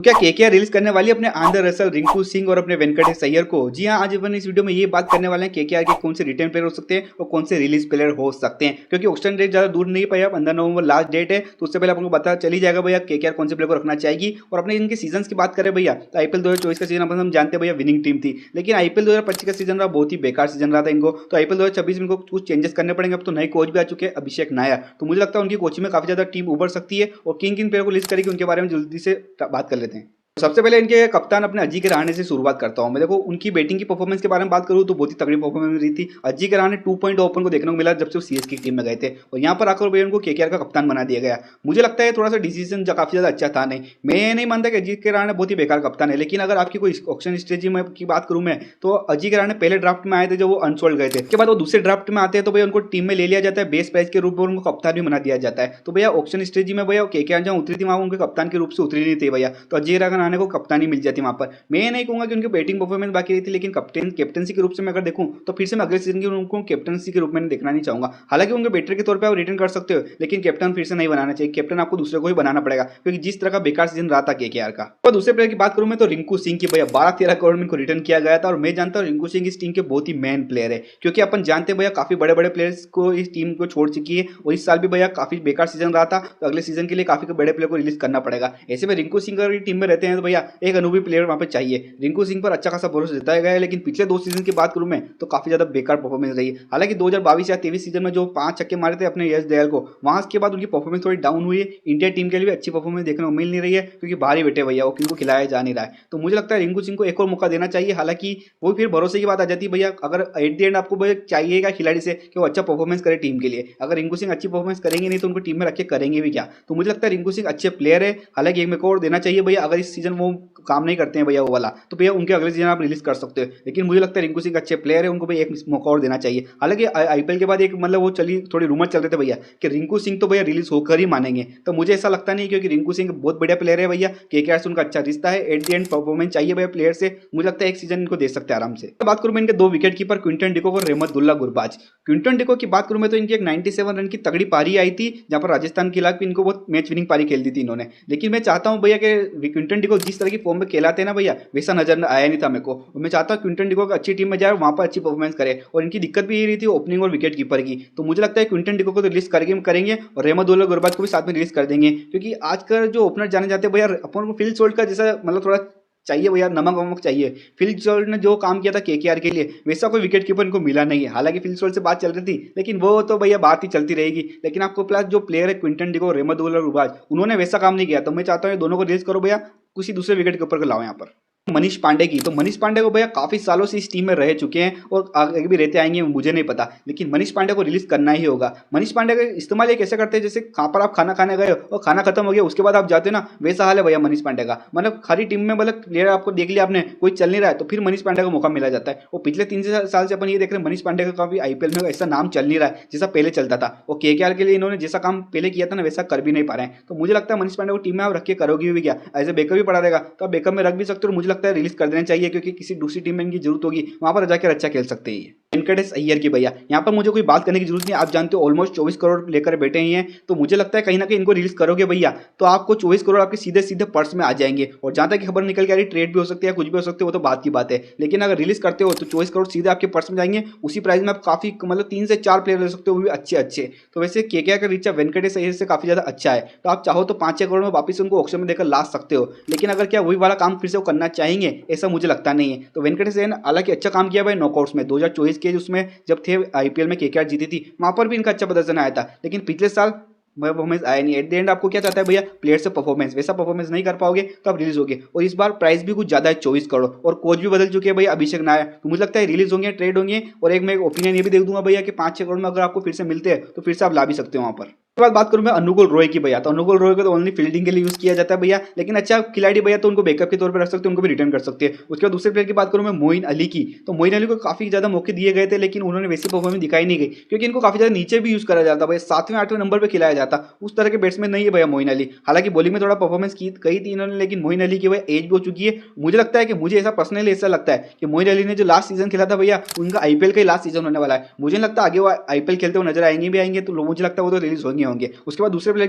क्या KKR release करने वाली है अपने आंद्रे रसल, रिंकू सिंह और अपने वेंकटेश अय्यर को? जी हाँ, आज अपन इस वीडियो में ये बात करने वाले हैं केकेआर के कौन से रिटर्न प्लेयर हो सकते हैं और कौन से रिलीज प्लेयर हो सकते हैं, क्योंकि ऑक्शन डेट ज्यादा दूर नहीं पाया, 15 नवंबर लास्ट डेट है। तो उससे पहले आपको पता चल ही जाएगा भैया केकेआर कौन से प्लेयर को रखना चाहेगी। और अपने इनके सीजन की बात करें भैया, तो आईपीएल 2024 का सीजन अपन हम जानते हैं भैया विनिंग टीम थी, लेकिन आईपीएल 2025 का सीजन रहा बहुत ही बेकार सीजन रहा था इनको। तो आईपीएल 2026 में इनको कुछ चेंजेस करने पड़ेंगे। अब तो नए कोच भी आ चुके हैं, अभिषेक नायर। तो मुझे लगता है उनकी कोचिंग में काफी ज्यादा टीम उभर सकती है और किन किन प्लेयर को लिस्ट करेगी उनके बारे में जल्दी से बात कर लेते हैं। सबसे पहले इनके कप्तान अपने अजी के रहाणे से शुरुआत करता हूं मैं। देखो उनकी बैटिंग की परफॉर्मेंस के बारे में बात करूं तो बहुत ही तगड़ी परफॉर्मेंस रही थी। अजी के रहाणे 2.0 ओपन को देखने को मिला जब से वो सीएसके की टीम में गए थे, और यहाँ पर आकर भैया उनको केकेआर का कप्तान बना दिया गया। मुझे लगता है थोड़ा सा डिसीजन काफी ज्यादा अच्छा था नहीं। मैं ये नहीं मानता कि अजी के रहाणे बहुत ही बेकार कप्तान है, लेकिन अगर आपकी कोई ऑक्शन स्ट्रेटेजी की बात करूं मैं, तो अजी के रहाणे पहले ड्राफ्ट में आए थे जब वो अनसोल्ड गए थे। उसके बाद वो दूसरे ड्राफ्ट में आते हैं तो भैया उनको टीम में ले लिया जाता है, बेस प्राइस के रूप में उनको कप्तान भी बना दिया जाता है। तो भैया ऑक्शन स्ट्रेटेजी में भैया केकेआर जहां उतरी थी वहां उनके कप्तान के रूप से उतरी नहीं थी भैया, तो अजी के रहाणे को कप्तानी मिल जाती वहां पर। मैं ये नहीं कहूंगा कि उनकी बैटिंग परफॉर्मेंस बाकी रही थी, लेकिन कैप्टनसी के रूप से मैं अगर देखूं तो फिर से मैं अगले सीजन की उनको कैप्टनसी के रूप में देखना नहीं चाहूंगा। हालांकि उनके बैटर के तौर पर आप रिटर्न कर सकते हो, लेकिन कैप्टन फिर से नहीं बनाना चाहिए। कैप्टन आपको दूसरे को ही बनाना पड़ेगा, क्योंकि जिस तरह का बेकार सीजन रहा था केकेआर का। और दूसरे प्लेयर की बात करूं मैं तो रिंकू सिंह की भैया 12-13 करोड़ में इनको रिटर्न किया गया था, और मैं जानता हूं रिंकू सिंह इस टीम के बहुत ही मेन प्लेयर है, क्योंकि अपन जानते हैं भैया काफी बड़े बड़े प्लेयर्स को इस टीम को छोड़ चुकी है, और इस साल भी भैया काफी बेकार सीजन रहा था, तो अगले सीजन के लिए काफी बड़े प्लेयर को रिलीज करना पड़ेगा। ऐसे में रिंकू सिंह अगर टीम में रहते हैं तो भैया एक अनुभवी प्लेयर वहां पर चाहिए। रिंकू सिंह पर अच्छा खासा भरोसा जताया गया है, लेकिन पिछले 2 सीजन की बात करूं मैं तो काफी ज्यादा बेकार परफॉर्मेंस रही है। हालांकि 2022 या 23 सीजन में जो 5 छक्के मारे थे अपने यश दयाल को, वहां के बाद उनकी परफॉर्मेंस थोड़ी डाउन हुई है। इंडिया टीम के लिए भी अच्छी परफॉर्मेंस देखने को मिल नहीं रही है, क्योंकि बाहर ही बैठे भैया वो, किनको खिलाया जा नहीं रहा है। तो मुझे लगता है रिंकू सिंह को एक और मौका देना चाहिए। हालांकि वो फिर भरोसे की बात आ जाती है भैया, अगर एट द एंड आपको भैया चाहिएगा खिलाड़ी से कि वो अच्छा परफॉर्मेंस करे टीम के लिए। अगर रिंकू सिंह अच्छी परफॉर्मेंस करेंगे नहीं तो उनको टीम में रख के करेंगे भी क्या। तो मुझे लगता है रिंकू सिंह अच्छे प्लेयर है, हालांकि एक मौका और देना चाहिए भैया। अगर इस सीजन वो काम नहीं करते हैं भैया वो वाला, तो भैया उनके अगले सीजन आप रिलीज कर सकते हो। लेकिन मुझे लगता है रिंकू सिंह अच्छे प्लेयर है, उनको भैया एक मौका और देना चाहिए। हालांकि आईपीएल के बाद एक मतलब वो चली थोड़ी रूमर चल रहे थे भैया कि रिंकू सिंह तो भैया रिलीज होकर ही मानेंगे, तो मुझे ऐसा लगता नहीं, क्योंकि रिंकू सिंह बहुत बढ़िया प्लेयर है भैया। केकेआर से उनका अच्छा रिश्ता है, एट द एंड परफॉर्मेंस चाहिए भैया प्लेयर से। मुझे लगता है एक सीजन इनको दे सकते हैं आराम से। बात करूं मैं इनके 2 विकेट कीपर क्विंटन डिकॉक और रहमतुल्लाह गुरबाज। क्विंटन डिकॉक की बात करूं मैं तो इनकी एक 97 रन की तगड़ी पारी आई थी, जहां पर राजस्थान के खिलाफ भी इनको बहुत मैच विनिंग पारी खेल दी थी इन्होंने। लेकिन मैं चाहता हूं भैया कि क्विंटन डिकॉक जिस तरह की फॉर्म में खेलाते हैं ना भैया, वैसा नजर आया नहीं था मेरे को। मैं चाहता हूं क्विंटन डिकॉक अच्छी टीम में जाए, वहां पर अच्छी परफॉर्मेंस करे। और इनकी दिक्कत भी ये रही थी ओपनिंग और विकेट कीपर की, तो मुझे लगता है क्विंटन डिकॉक को तो रिलीज करेंगे और रहमतुल्लाह गुरबाज को भी साथ में रिलीज कर देंगे, क्योंकि आजकल जो ओपनर जाने जाते हैं भैया, अपन को फिल सोल्ट का जैसा मतलब थोड़ा चाहिए भैया, नमक वमक चाहिए। फिल सोल्ट ने जो काम किया था केकेआर के लिए, वैसा कोई विकेट कीपर इनको मिला नहीं है। हालांकि फिल सोल्ट से बात चल रही थी, लेकिन वो तो भैया बात ही चलती रहेगी। लेकिन आपको प्लस जो प्लेयर है क्विंटन डिकॉक, रहमतुल्लाह गुरबाज, उन्होंने वैसा काम नहीं किया। तो मैं चाहता हूँ दोनों को रिलीज करो भैया, किसी दूसरे विकेट कीपर को लाओ यहाँ पर। मनीष पांडे की, तो मनीष पांडे को भैया काफी सालों से इस टीम में रह चुके हैं और आगे भी रहते आएंगे मुझे नहीं पता, लेकिन मनीष पांडे को रिलीज करना ही होगा। मनीष पांडे का इस्तेमाल ये कैसे करते हैं, जैसे कहां पर आप खाना खाने गए और खाना खत्म हो गया उसके बाद आप जाते हो ना, वैसा हाल है भैया मनीष पांडे का। मतलब खाली टीम में मतलब प्लेयर आपको देख लिया आपने, कोई चल नहीं रहा है, तो फिर मनीष पांडे को मौका मिला जाता है। और पिछले 3 साल से अपन ये देख रहे हैं मनीष पांडे का काफी आईपीएल में ऐसा नाम चल नहीं रहा है जैसा पहले चलता था। और केकेआर के लिए इन्होंने जैसा काम पहले किया था ना, वैसा कर भी नहीं पा रहे हैं। तो मुझे लगता है मनीष पांडे को टीम में आप रख के करोगे भी क्या, ऐसे बैकअप भी पड़ा रहेगा तो आप बैकअप में रख भी सकते हो। मुझे लगता है रिलीज कर देना चाहिए, क्योंकि किसी दूसरी टीम में इनकी जरूरत होगी, वहां पर जाकर अच्छा खेल सकते हैं। वेंकटेश अय्यर की भैया, यहाँ पर मुझे कोई बात करने की जरूरत नहीं, आप जानते हो ऑलमोस्ट 24 करोड़ लेकर बैठे ही हैं। तो मुझे लगता है कहीं ना कहीं इनको रिलीज करोगे भैया तो आपको 24 करोड़ आपके सीधे सीधे पर्स में आ जाएंगे। और जहां तक खबर निकल के आ रही ट्रेड भी हो सकती है, कुछ भी हो सकती है, वो तो बात की बात है। लेकिन अगर रिलीज करते हो तो 24 करोड़ सीधे आपके पर्स में जाएंगे। उसी प्राइस में आप काफी मतलब 3 से 4 प्लेयर ले सकते हो, वो भी अच्छे अच्छे। तो वैसे केकेआर का रीचा वेंकटेश अय्यर से काफी ज्यादा अच्छा है, तो आप चाहो तो 5-6 करोड़ में वापस उनको ऑक्शन में देकर ला सकते हो। लेकिन अगर क्या वही वाला काम फिर से वो करना चाहेंगे, ऐसा मुझे लगता नहीं है। तो वेंकटेश अय्यर हालांकि अच्छा काम किया भाई नॉकआउट्स में 2024 के उसमें जब थे आईपीएल में केकेआर जीती थी, वहां पर भी इनका अच्छा प्रदर्शन आया था। लेकिन पिछले साल परफॉर्मेंस आया नहीं। एट द एंड आपको क्या चाहता है भैया, प्लेयर से परफॉर्मेंस, वैसा परफॉर्मेंस नहीं कर पाओगे तो आप रिलीज होगे। और इस बार प्राइस भी कुछ ज्यादा है 24 करोड़, और कोच भी बदल चुके हैं भैया अभिषेक नायर। तो मुझे लगता है रिलीज होंगे, ट्रेड होंगे। और एक मैं ओपिनियन ये भी देख दूंगा भैया कि 5-6 करोड़ में अगर आपको फिर से मिलते हैं तो फिर से आप ला भी सकते हो वहां पर। उसके बाद बात करूं मैं अनुकुल रॉय की भैया, तो अनुकुल रॉय को तो ओनली फील्डिंग के लिए यूज किया जाता है भैया, लेकिन अच्छा खिलाड़ी भैया तो उनको बैकअप के तौर पर रख सकते हैं, उनको भी रिटर्न कर सकते हैं। उसके बाद दूसरे प्लेयर की बात करूं मैं मोइन अली की, तो मोइन अली को काफी ज्यादा मौके दिए गए थे, लेकिन उन्होंने वैसी परफॉर्मेंस दिखाई नहीं गई, क्योंकि इनको काफी ज्यादा नीचे भी यूज करा जाता भैया, 7वें-8वें नंबर पर खिलाया जाता। उस तरह के बैट्समैन नहीं है भैया मोइन अली। हालांकि बॉलिंग में थोड़ा परफॉर्मेंस की कही थी इन्होंने, लेकिन मोइन अली की भैया एज भी हो चुकी है। मुझे लगता है कि मुझे ऐसा पर्सनली ऐसा लगता है कि मोइन अली ने जो लास्ट सीजन खेला था भैया, उनका आईपीएल का ही लास्ट सीजन होने वाला है। मुझे लगता है आगे वो आईपीएल खेलते हुए नजर आएंगे भी आएंगे, तो मुझे लगता है वो तो रिलीज होंगे होंगे। उसके बाद दूसरे प्लेयर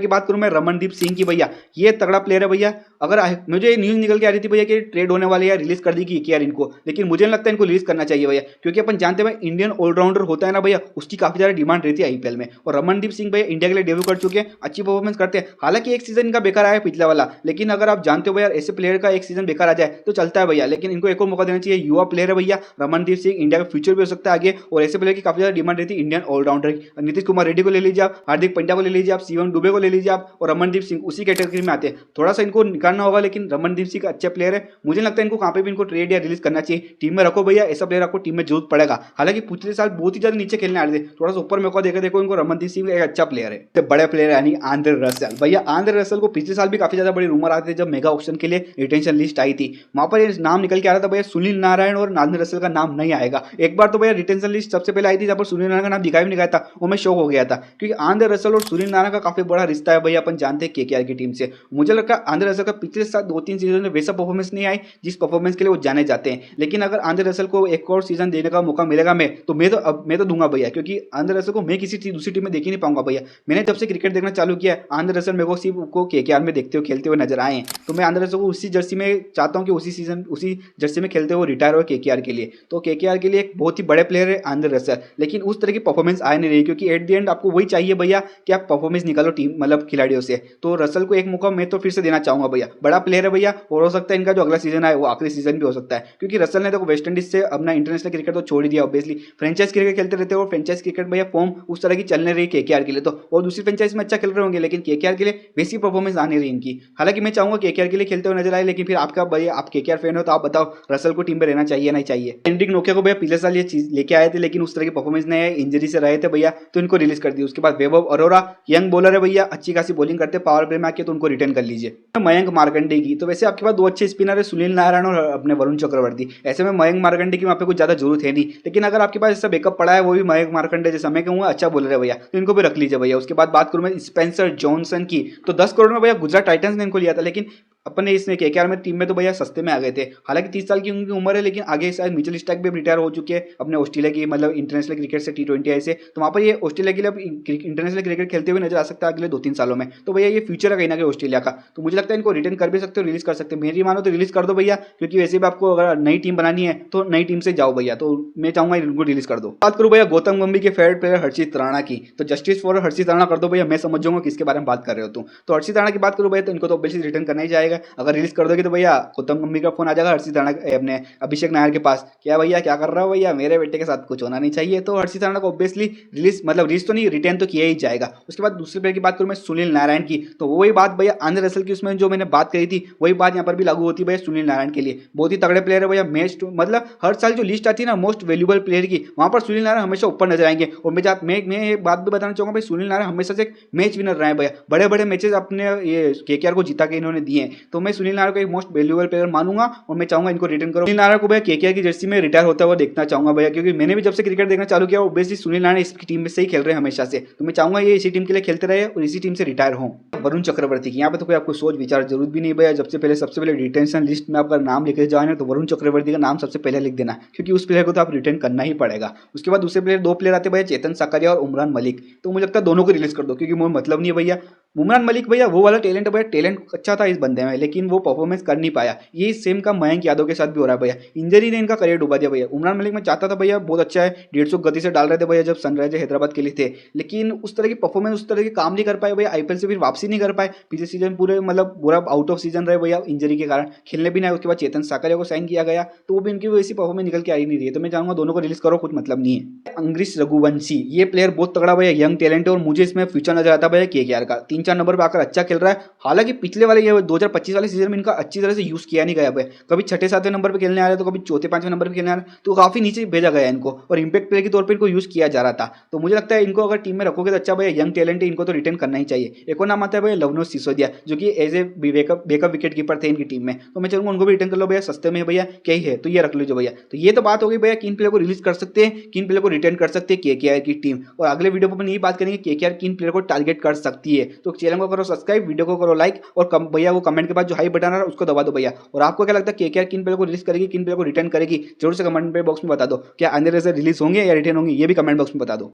की बात करूं मैं रमनदीप सिंह की भैया, ये तगड़ा प्लेयर है भैया। अगर मुझे न्यूज़ निकल के आ रही थी भैया कि ट्रेड होने वाली है, रिलीज कर दी कि केकेआर इनको, लेकिन मुझे नहीं लगता इनको रिलीज करना चाहिए भैया, क्योंकि अपन जानते हैं इंडियन ऑलराउंडर होता है ना भैया, उसकी काफी ज्यादा डिमांड रहती है आईपीएल में। और रमनदीप सिंह भैया इंडिया के लिए डेब्यू कर चुके हैं, अच्छी परफॉर्मेंस करते हैं। हालांकि एक सीजन इनका बेकार आया पिछला वाला, लेकिन अगर आप जानते हो भैया ऐसे प्लेयर का एक सीजन बेकार आ जाए तो चलता है भैया, लेकिन इनको एक और मौका देना चाहिए। युवा प्लेयर है भैया रमनदीप सिंह, इंडिया का फ्यूचर भी हो सकता है आगे, और ऐसे प्लेयर की काफी ज्यादा डिमांड रहती है इंडियन ऑलराउंडर की। नीतीश कुमार रेड्डी को ले लीजिए आप, हार्दिक पांड्या को ले लीजिए आप, शिवम दुबे को ले लीजिए आप, और रमनदीप सिंह उसी कैटेगरी में आते हैं। थोड़ा सा इनको निकालना होगा, लेकिन रमनदीप सिंह अच्छे प्लेयर है, मुझे लगता है इनको कहाँ पे भी इनको ट्रेड या रिलीज करना चाहिए। टीम में रखो भैया, ऐसा प्लेयर आपको टीम में जरूरत पड़ेगा। हालांकि पिछले साल बहुत ही ज्यादा नीचे खेलने आ रहे थे, थोड़ा सा ऊपर मौका देखा, देखो इनको रमनदीप सिंह एक अच्छा प्लेयर है। तो बड़े प्लेयर यानी आंद्रे रसेल भैया, आंद्रे रसेल को पिछले साल भी काफी ज्यादा बड़ी रूमर आते थे जब मेगा ऑक्शन के लिए रिटेंशन लिस्ट आई थी, वहां पर ये नाम निकल के आ रहा था भैया सुनील नारायण और आंद्रे रसेल का नाम नहीं आएगा। एक बार तो भैया रिटेंशन लिस्ट सबसे पहले आई थी जब पर सुनील नारायण का नाम दिखाई भी नहीं गया था, वो मैं शौक हो गया था, क्योंकि आंद्रे रसेल और सुनील नारायण का काफी बड़ा रिश्ता है भैया, अपन जानते हैं केकेआर की टीम से। मुझे लगता है आंद्रे रसेल का पिछले साल 2-3 सीजन में वैसा परफॉर्मेंस नहीं आई जिस परफॉर्मेंस के लिए वो जाने जाते हैं, लेकिन अगर आंद्रे रसेल को एक और सीजन देने का मौका मिलेगा मैं तो दूंगा भैया, क्योंकि आंद्रे रसेल को मैं किसी दूसरी टीम में देख ही नहीं पाऊंगा भैया। मैंने जब से क्रिकेट देखना चालू किया आंद्रे रसेल मेरे को सिर्फ को केकेआर में देखते हुए खेलते हुए नजर आए हैं, तो मैं आंद्रे रसेल को उसी जर्सी में चाहता हूं कि उसी जर्सी में खेलते हुए रिटायर हो केकेआर के लिए। तो केकेआर के लिए एक बहुत ही बड़े प्लेयर है आंद्रे रसेल, लेकिन उस तरह की परफॉर्मेंस आ नहीं रही, क्योंकि एट द एंड आपको वही चाहिए भैया कि आप परफॉर्मेंस निकालो टीम मतलब खिलाड़ियों से। तो रसेल को एक मौका मैं तो फिर से देना चाहूंगा भैया, बड़ा प्लेयर है भैया, और हो सकता है इनका जो अगला सीजन है वो आखिरी सीजन भी हो सकता है, क्योंकि रसेल ने देखो वेस्ट इंडीज से अपना इंटरनेशनल क्रिकेट तो छोड़ ही दिया ऑब्वियसली, फ्रेंचाइज क्रिकेट खेलते रहते हो, और फ्रेंचाइज क्रिकेट भैया फॉर्म उस तरह की चलने रही केकेआर के लिए, तो और दूसरी फ्रेंचाइज में अच्छा खेल रहे होंगे, लेकिन केकेआर के लिए वैसी परफॉर्मेंस आने रही इनकी। हालांकि मैं चाहूंगा केकेआर के लिए खेलते हुए नजर आए, लेकिन फिर आपका भैया आप केकेआर फैन हो तो आप बताओ रसेल को टीम में रहना चाहिए नहीं चाहिए। हेनरिक नोकिया को भैया पिछले साल ये चीज लेके आए थे, लेकिन उस तरह की परफॉर्मेंस नहीं है, इंजरी से रहे थे भैया, तो इनको रिलीज कर दी। उसके बाद वैभव अरोरा यंग बॉलर है भैया, अच्छी खासी बॉलिंग करते हैं, पावर प्ले में आके तो उनको रिटर्न कर लीजिए। मयंक मार्कंडे की तो वैसे आपके पास दो अच्छे स्पिनर है, सुनील नारायण और अपने वरुण चक्रवर्ती, ऐसे में मयंक मार्कंडे की वहां पे कुछ ज्यादा जरूरत है नहीं, लेकिन अगर आपके पास ऐसा बैकअप पड़ा है वो भी मयंक मार्कंडे जैसा मैं कहूंगा अच्छा बॉलर है भैया, तो इनको भी रख लीजिए भैया। उसके बाद बात करूं मैं स्पेंसर जॉनसन की, तो 10 करोड़ में भैया गुजरात टाइटंस ने इनको लिया था, लेकिन अपने इसमें केकेआर में टीम में तो भैया सस्ते में आ गए थे। हालांकि 30 साल की उनकी उम्र है, लेकिन आगे शायद मिचेल स्टार्क भी रिटायर हो चुके हैं अपने ऑस्ट्रेलिया की मतलब इंटरनेशनल क्रिकेट से T20 आई से, तो वहां पर ये ऑस्ट्रेलिया के लिए इंटरनेशनल क्रिकेट खेलते हुए नजर आ सकता है अगले 2-3 सालों में। तो भैया ये फ्यूचर है कहीं ना कहीं ऑस्ट्रेलिया का, तो मुझे लगता है इनको रिटर्न कर भी सकते हो, रिलीज कर सकते हो। मेरी मानो तो रिलीज कर दो भैया, क्योंकि वैसे भी आपको अगर नई टीम बनानी है तो नई टीम से जाओ भैया, तो मैं चाहूंगा इनको रिलीज कर दो। बात करूं भैया गौतम गंभीर के फेवरेट प्लेयर हर्षित राणा की, तो जस्टिस फॉर हर्षित राणा कर दो भैया, मैं समझ जाऊंगा किसके बारे में बात कर रहे हो तुम। तो हर्षित राणा की बात करूं भैया तो इनको तो ऑब्वियसली रिटर्न करना ही जाएगा, अगर रिलीज कर दोगे तो भैया गौतम गंभीर का फोन आ जाएगा हर्षित राणा अपने अभिषेक नायर के पास, क्या भैया क्या कर रहा हो भैया, मेरे बेटे के साथ कुछ होना नहीं चाहिए। तो हर्षित राणा को ऑब्वियसली रिलीज तो नहीं रिटर्न तो किया ही जाएगा। उसके बाद दूसरे प्लेयर की बात करूं मैं सुनील नारायण की, तो वही बात भैया आंद्रे रसेल की उसमें जो मैंने बात करी थी वही बात यहाँ पर भी लागू होती है भैया सुनील नारायण के लिए। बहुत ही तगड़े प्लेयर है भैया, मतलब हर साल जो लिस्ट आती है ना मोस्ट वैल्यूएबल प्लेयर की, वहां पर सुनील नारायण हमेशा ऊपर नजर आएंगे। और मैं एक बात भी बताना चाहूंगा भाई, सुनील नारायण हमेशा से एक मैच विनर रहे हैं भैया, बड़े बड़े मैचेस अपने ये केकेआर को जिता के इन्होंने दिए हैं, तो मैं सुनील नारायण को एक मोस्ट वैल्यूएबल प्लेयर मानूंगा और मैं चाहूंगा इनको रिटर्न करो। सुनील नारायण को भैया केकेआर की जर्सी में रिटायर होता हुआ देखना चाहूंगा भैया, क्योंकि मैंने भी जब से क्रिकेट देखना चालू किया ऑब्वियसली सुनील नारायण इसकी टीम में से ही खेल रहे हैं हमेशा से, तो मैं चाहूंगा ये इसी टीम के लिए खेलते रहे और इसी टीम से रिटायर हो। वरुण चक्रवर्ती की यहाँ पे तो कोई आपको सोच विचार जरूरत भी नहीं भैया, सबसे पहले रिटेंशन लिस्ट में आपका नाम लिखे जाए तो वरुण चक्रवर्ती का नाम सबसे पहले लिख देना, क्योंकि उस प्लेयर को तो आप रिटर्न करना ही पड़ेगा। उसके बाद दूसरे प्लेयर दो प्लेयर आते हैं भैया चेतन साकारिया और उमरान मलिक, तो मुझे लगता है दोनों को रिलीज कर दो, क्योंकि मुझे मतलब नहीं है भैया। उमरान मलिक भैया वो वाला टैलेंट है भैया, टैलेंट अच्छा था इस बंदे में, लेकिन वो परफॉर्मेंस कर नहीं पाया। ये सेम का मयंक यादव के साथ भी हो रहा है भैया, इंजरी ने इनका करियर डुबा दिया भैया। उमरान मलिक मैं चाहता था भैया बहुत अच्छा है, 150 गति से डाल रहे थे भैया जब सनराइजर हैदराबाद के लिए थे, लेकिन उस तरह की परफॉर्मेंस उस तरह के काम नहीं कर पाए भैया, आईपीएल से फिर वापसी नहीं कर पाए। पिछले सीजन पूरे मतलब पूरा आउट ऑफ सीजन रहे भैया इंजरी के कारण, खेलने भी नहीं। उसके बाद चेतन साकारिया को साइन किया गया, तो वो भी इनकी वैसी परफॉर्मेंस निकल के आ ही नहीं रही है, तो मैं चाहूंगा दोनों को रिलीज करो, कुछ मतलब नहीं है। अंग्रेज रघुवंशी ये प्लेयर बहुत तगड़ा भैया, यंग टैलेंट है और मुझे इसमें फ्यूचर नजर आता भैया केकेआर का, 3-4 नंबर पर आकर अच्छा खेल रहा है। हालांकि पिछले वाले ये 2025 वाले सीजन में इनका अच्छी तरह से यूज किया नहीं गया भैया, कभी 6-7वें नंबर पर खेलने आ रहे तो कभी 4-5वें नंबर पर खेलने आ रहे, तो काफी नीचे भेजा गया इनको और इंपैक्ट प्लेयर के तौर पर इनको यूज किया जा रहा था। तो मुझे लगता है इनको अगर टीम में रखोगे तो अच्छा भैया, यंग टैलेंट है, इनको तो रिटर्न करना ही चाहिए। एक और नाम आता है भैया लवनोज सिसोदिया, जो कि as a backup wicket keeper थे इनकी टीम में, तो मैं चाहूंगा उनको भी रिटर्न कर लो भैया, सस्ते में भैया क्या ही है, तो ये रख लीजिए भैया। तो ये तो बात हो गई भैया किन प्लेयर को रिलीज कर सकते हैं, किन प्लेयर को रिटर्न कर सकते हैं केकेआर की टीम, और अगले वीडियो पर अपन यही बात करेंगे केकेआर किन प्लेयर को टारगेट कर सकती है। तो चैनल को करो सब्सक्राइब, वीडियो को करो लाइक, और भैया वो कमेंट के बाद जो हाई बटन है उसको दबा दो भैया। और आपको क्या लगता है केकेआर किन प्लेयर को रिलीज करेगी, किन प्लेयर को रिटर्न करेगी, जरूर से कमेंट बॉक्स में बता दो। क्या आंद्रे रसेल रिलीज होंगे या रिटर्न होंगे, ये भी कमेंट बॉक्स में बता दो।